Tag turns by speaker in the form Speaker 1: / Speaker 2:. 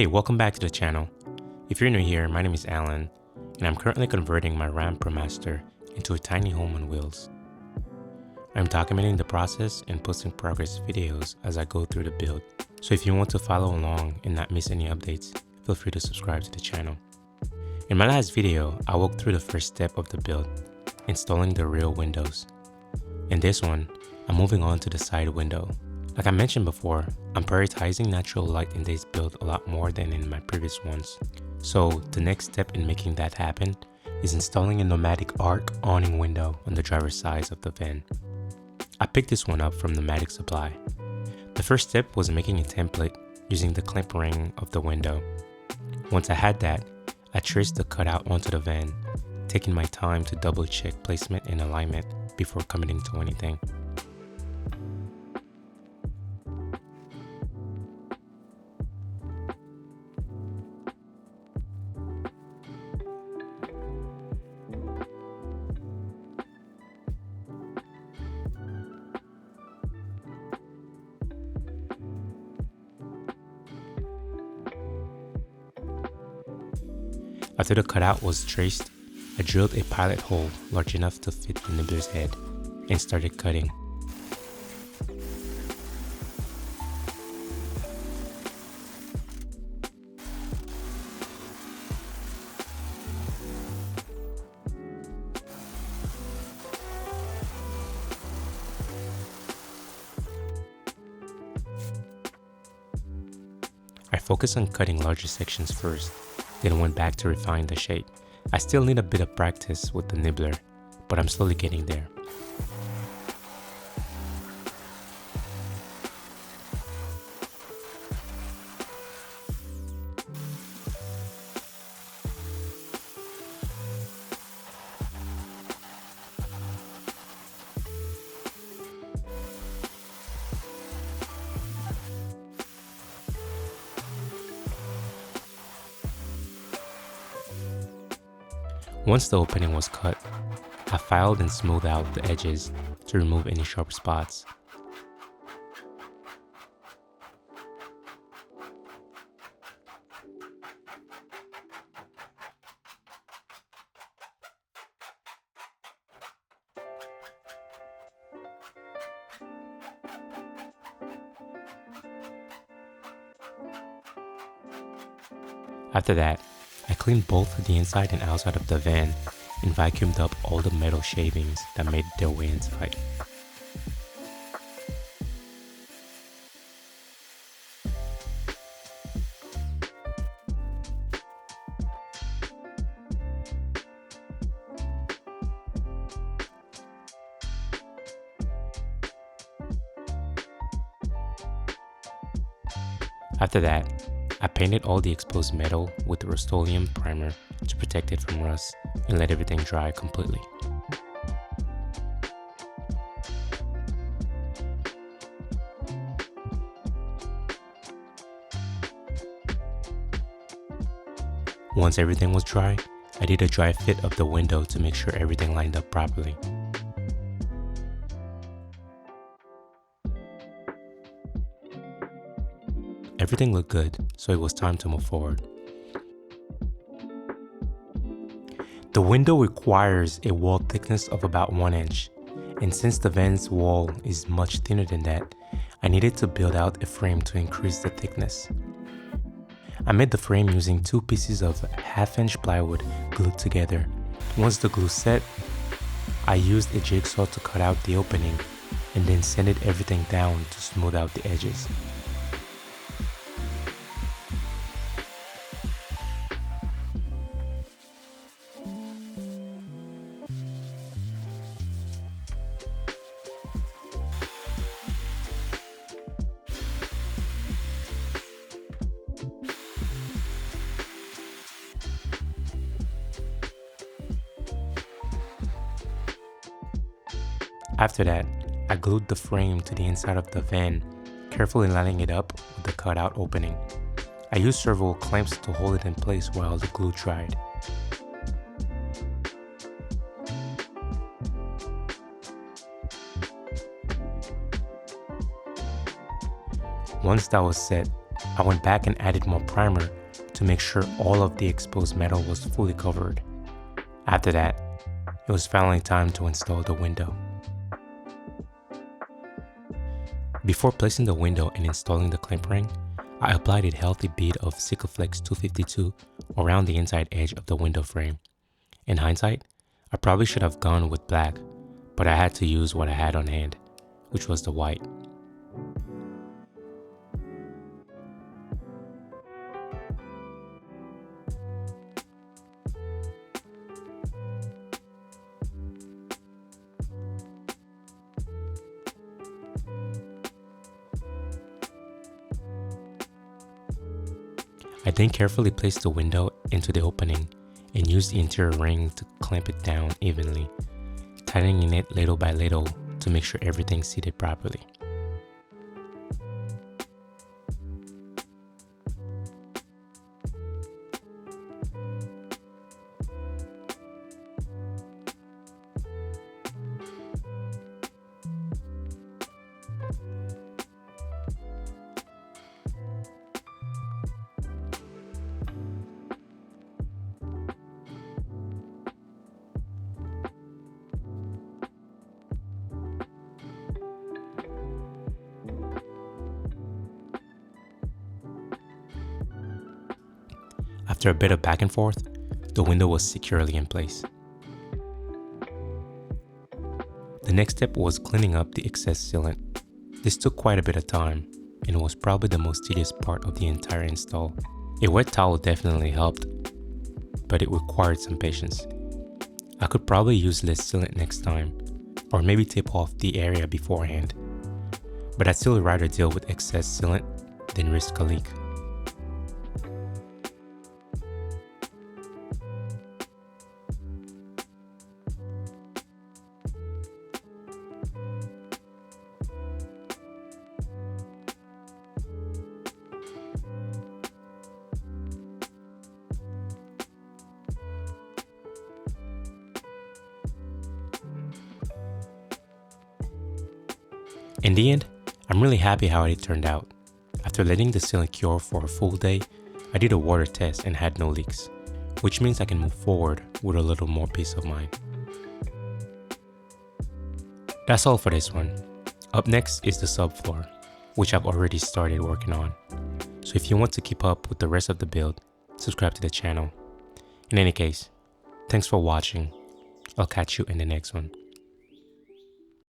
Speaker 1: Hey, welcome back to the channel. If you're new here, my name is Alan, and I'm currently converting my Ram ProMaster into a tiny home on wheels. I'm documenting the process and posting progress videos as I go through the build, so if you want to follow along and not miss any updates, feel free to subscribe to the channel. In my last video, I walked through the first step of the build, installing the rear windows. In this one, I'm moving on to the side window. Like I mentioned before, I'm prioritizing natural light in this build a lot more than in my previous ones. So the next step in making that happen is installing a NomadicArk awning window on the driver's side of the van. I picked this one up from Nomadic Supply. The first step was making a template using the clamp ring of the window. Once I had that, I traced the cutout onto the van, taking my time to double check placement and alignment before committing to anything. After the cutout was traced, I drilled a pilot hole large enough to fit the nibbler's head and started cutting. I focused on cutting larger sections first, then went back to refine the shape. I still need a bit of practice with the nibbler, but I'm slowly getting there. Once the opening was cut, I filed and smoothed out the edges to remove any sharp spots. After that, I cleaned both the inside and outside of the van and vacuumed up all the metal shavings that made their way inside. After that, I painted all the exposed metal with the Rust-Oleum primer to protect it from rust and let everything dry completely. Once everything was dry, I did a dry fit of the window to make sure everything lined up properly. Everything looked good, so it was time to move forward. The window requires a wall thickness of about 1 inch, and since the van's wall is much thinner than that, I needed to build out a frame to increase the thickness. I made the frame using 2 pieces of 1/2 inch plywood glued together. Once the glue set, I used a jigsaw to cut out the opening and then sanded everything down to smooth out the edges. After that, I glued the frame to the inside of the van, carefully lining it up with the cutout opening. I used several clamps to hold it in place while the glue dried. Once that was set, I went back and added more primer to make sure all of the exposed metal was fully covered. After that, it was finally time to install the window. Before placing the window and installing the clamp ring, I applied a healthy bead of Sikaflex 252 around the inside edge of the window frame. In hindsight, I probably should have gone with black, but I had to use what I had on hand, which was the white. I then carefully placed the window into the opening and used the interior ring to clamp it down evenly, tightening it little by little to make sure everything seated properly. After a bit of back and forth, the window was securely in place. The next step was cleaning up the excess sealant. This took quite a bit of time and was probably the most tedious part of the entire install. A wet towel definitely helped, but it required some patience. I could probably use less sealant next time, or maybe tape off the area beforehand, but I'd still rather deal with excess sealant than risk a leak. In the end, I'm really happy how it turned out. After letting the sealant cure for a full day, I did a water test and had no leaks, which means I can move forward with a little more peace of mind. That's all for this one. Up next is the subfloor, which I've already started working on. So if you want to keep up with the rest of the build, subscribe to the channel. In any case, thanks for watching. I'll catch you in the next one.